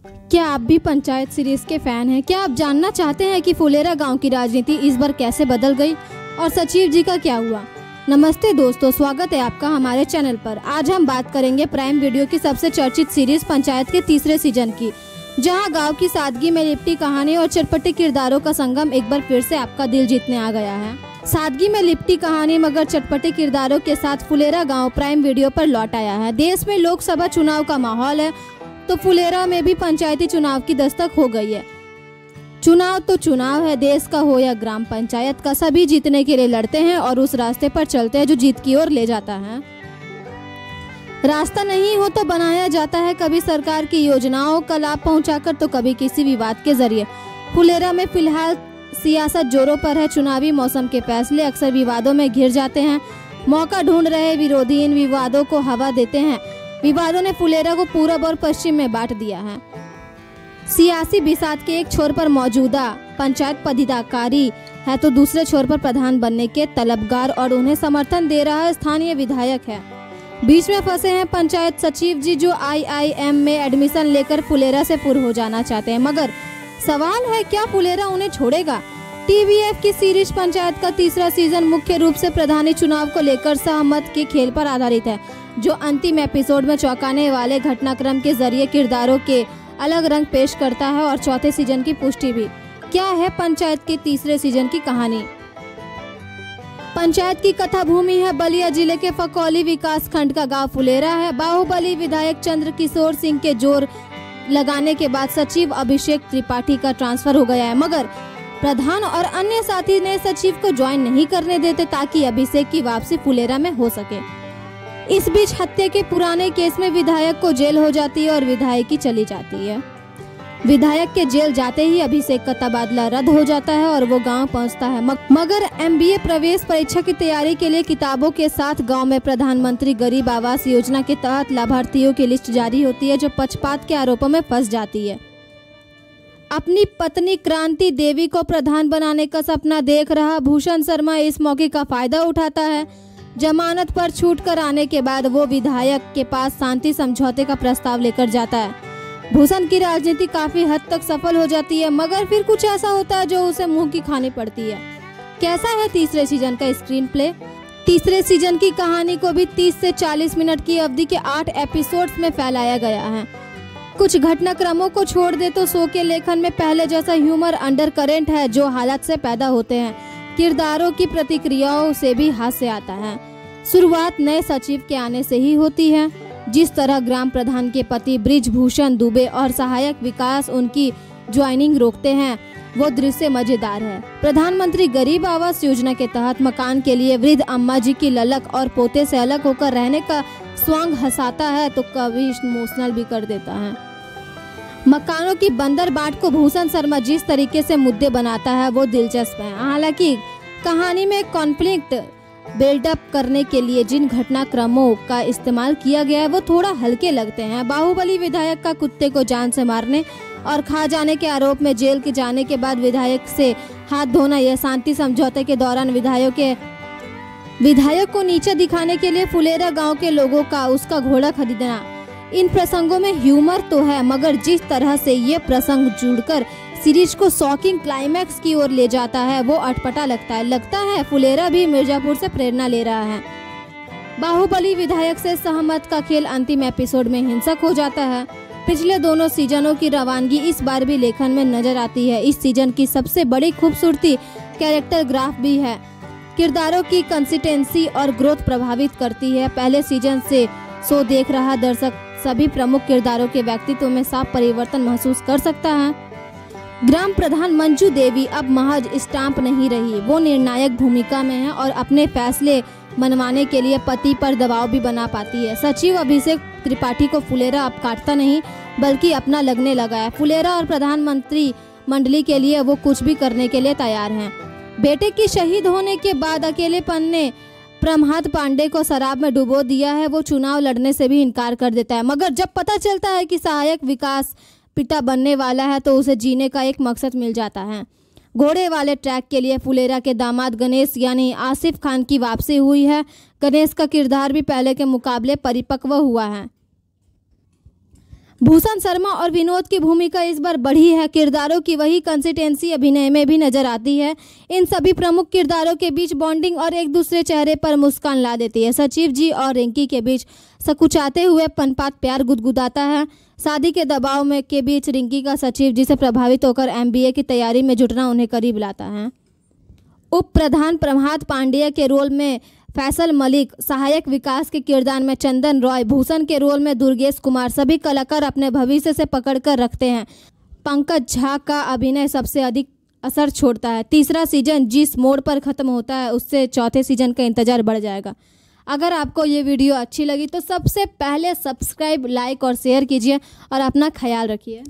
क्या आप भी पंचायत सीरीज के फैन हैं? क्या आप जानना चाहते हैं कि फुलेरा गांव की राजनीति इस बार कैसे बदल गई और सचिव जी का क्या हुआ? नमस्ते दोस्तों, स्वागत है आपका हमारे चैनल पर। आज हम बात करेंगे प्राइम वीडियो की सबसे चर्चित सीरीज पंचायत के तीसरे सीजन की, जहां गांव की सादगी में लिपटी कहानी और चटपटे किरदारों का संगम एक बार फिर से आपका दिल जीतने आ गया है। सादगी में लिपटी कहानी मगर चटपटे किरदारों के साथ फुलेरा गांव प्राइम वीडियो पर लौट आया है। देश में लोकसभा चुनाव का माहौल है तो फुलेरा में भी पंचायती चुनाव की दस्तक हो गई है। चुनाव तो चुनाव है, देश का हो या ग्राम पंचायत का, सभी जीतने के लिए लड़ते हैं और उस रास्ते पर चलते हैं जो जीत की ओर ले जाता है। रास्ता नहीं हो तो बनाया जाता है, कभी सरकार की योजनाओं का लाभ पहुंचाकर तो कभी किसी विवाद के जरिए। फुलेरा में फिलहाल सियासत जोरों पर है। चुनावी मौसम के फैसले अक्सर विवादों में घिर जाते हैं। मौका ढूंढ रहे विरोधी इन विवादों को हवा देते हैं। विवादों ने फुलेरा को पूरब और पश्चिम में बांट दिया है। सियासी बिसात के एक छोर पर मौजूदा पंचायत पदाधिकारी है तो दूसरे छोर पर प्रधान बनने के तलबगार और उन्हें समर्थन दे रहा स्थानीय विधायक है। बीच में फंसे हैं पंचायत सचिव जी, जो IIM में एडमिशन लेकर फुलेरा से पुर हो जाना चाहते हैं। मगर सवाल है, क्या फुलेरा उन्हें छोड़ेगा? TVF की सीरीज पंचायत का तीसरा सीजन मुख्य रूप से प्रधानी चुनाव को लेकर सहमत के खेल पर आधारित है, जो अंतिम एपिसोड में चौंकाने वाले घटनाक्रम के जरिए किरदारों के अलग रंग पेश करता है और चौथे सीजन की पुष्टि भी। क्या है पंचायत के तीसरे सीजन की कहानी? पंचायत की कथा भूमि है बलिया जिले के फकौली विकास खंड का गांव फुलेरा है। बाहुबली विधायक चंद्र किशोर सिंह के जोर लगाने के बाद सचिव अभिषेक त्रिपाठी का ट्रांसफर हो गया है, मगर प्रधान और अन्य साथी ने सचिव को ज्वाइन नहीं करने देते ताकि अभिषेक की वापसी फुलेरा में हो सके। इस बीच हत्या के पुराने केस में विधायक को जेल हो जाती है और विधायकी चली जाती है। विधायक के जेल जाते ही अभिषेक का तबादला रद्द हो जाता है और वो गांव पहुंचता है। मगर MBA प्रवेश परीक्षा की तैयारी के लिए किताबों के साथ गांव में प्रधानमंत्री गरीब आवास योजना के तहत लाभार्थियों की लिस्ट जारी होती है, जो पक्षपात के आरोपों में फंस जाती है। अपनी पत्नी क्रांति देवी को प्रधान बनाने का सपना देख रहा भूषण शर्मा इस मौके का फायदा उठाता है। जमानत पर छूट कर आने के बाद वो विधायक के पास शांति समझौते का प्रस्ताव लेकर जाता है। भूषण की राजनीति काफी हद तक सफल हो जाती है, मगर फिर कुछ ऐसा होता है जो उसे मुंह की खानी पड़ती है। कैसा है तीसरे सीजन का स्क्रीन प्ले? तीसरे सीजन की कहानी को भी 30 से 40 मिनट की अवधि के 8 एपिसोड्स में फैलाया गया है। कुछ घटनाक्रमों को छोड़ दे तो शो के लेखन में पहले जैसा ह्यूमर अंडर करेंट है, जो हालात से पैदा होते हैं। किरदारों की प्रतिक्रियाओं से भी हास्य आता है। शुरुआत नए सचिव के आने से ही होती है। जिस तरह ग्राम प्रधान के पति ब्रिजभूषण दुबे और सहायक विकास उनकी ज्वाइनिंग रोकते हैं, वो दृश्य मजेदार है। प्रधानमंत्री गरीब आवास योजना के तहत मकान के लिए वृद्ध अम्मा जी की ललक और पोते से अलग होकर रहने का स्वांग हंसाता है तो कभी इमोशनल भी कर देता है। मकानों की बंदर बाट को भूषण शर्मा जिस तरीके से मुद्दे बनाता है वो दिलचस्प है। हालांकि कहानी में कॉन्फ्लिक्ट बिल्डअप करने के लिए जिन घटनाक्रमों का इस्तेमाल किया गया है वो थोड़ा हल्के लगते हैं। बाहुबली विधायक का कुत्ते को जान से मारने और खा जाने के आरोप में जेल के जाने के बाद विधायक से हाथ धोना, यह शांति समझौते के दौरान विधायक को नीचे दिखाने के लिए फुलेरा गांव के लोगों का उसका घोड़ा खरीदना, इन प्रसंगों में ह्यूमर तो है, मगर जिस तरह से ये प्रसंग जुड़कर सीरीज को शॉकिंग क्लाइमैक्स की ओर ले जाता है वो अटपटा लगता है फुलेरा भी मिर्जापुर से प्रेरणा ले रहा है। बाहुबली विधायक से सहमत का खेल अंतिम एपिसोड में हिंसक हो जाता है। पिछले दोनों सीजनों की रवानगी इस बार भी लेखन में नजर आती है। इस सीजन की सबसे बड़ी खूबसूरती कैरेक्टर ग्राफ भी है। किरदारों की कंसिस्टेंसी और ग्रोथ प्रभावित करती है। पहले सीजन से शो देख रहा दर्शक सभी प्रमुख किरदारों के व्यक्तित्व में साफ परिवर्तन महसूस कर सकता है। ग्राम प्रधान मंजू देवी अब महज स्टाम्प नहीं रही, वो निर्णायक भूमिका में है और अपने फैसले मनवाने के लिए पति पर दबाव भी बना पाती है। सचिव अभिषेक त्रिपाठी को फुलेरा अब काटता नहीं बल्कि अपना लगने लगा है। फुलेरा और प्रधानमंत्री मंडली के लिए वो कुछ भी करने के लिए तैयार हैं। बेटे की शहीद होने के बाद अकेलेपन ने प्रमहाद पांडे को शराब में डुबो दिया है। वो चुनाव लड़ने से भी इनकार कर देता है, मगर जब पता चलता है कि सहायक विकास पिता बनने वाला है तो उसे जीने का एक मकसद मिल जाता है। घोड़े वाले ट्रैक के लिए फुलेरा के दामाद गणेश यानी आसिफ खान की वापसी हुई है। गणेश का किरदार भी पहले के मुकाबले परिपक्व हुआ है। भूषण शर्मा और विनोद की भूमिका इस बार बढ़ी है। किरदारों की वही कंसिस्टेंसी अभिनय में भी नजर आती है। इन सभी प्रमुख किरदारों के बीच बॉन्डिंग और एक दूसरे चेहरे पर मुस्कान ला देती है। सचिव जी और रिंकी के बीच सकुचाते हुए पनपात प्यार गुदगुदाता है। शादी के दबाव में के बीच रिंकी का सचिव जी से प्रभावित होकर MBA की तैयारी में जुटना उन्हें करीब लाता है। उप प्रधान प्रभात पांडेय के रोल में फैसल मलिक, सहायक विकास के किरदार में चंदन रॉय, भूषण के रोल में दुर्गेश कुमार, सभी कलाकार अपने भविष्य से पकड़ कर रखते हैं। पंकज झा का अभिनय सबसे अधिक असर छोड़ता है। तीसरा सीजन जिस मोड़ पर ख़त्म होता है उससे चौथे सीजन का इंतजार बढ़ जाएगा। अगर आपको ये वीडियो अच्छी लगी तो सबसे पहले सब्सक्राइब, लाइक और शेयर कीजिए और अपना ख्याल रखिए।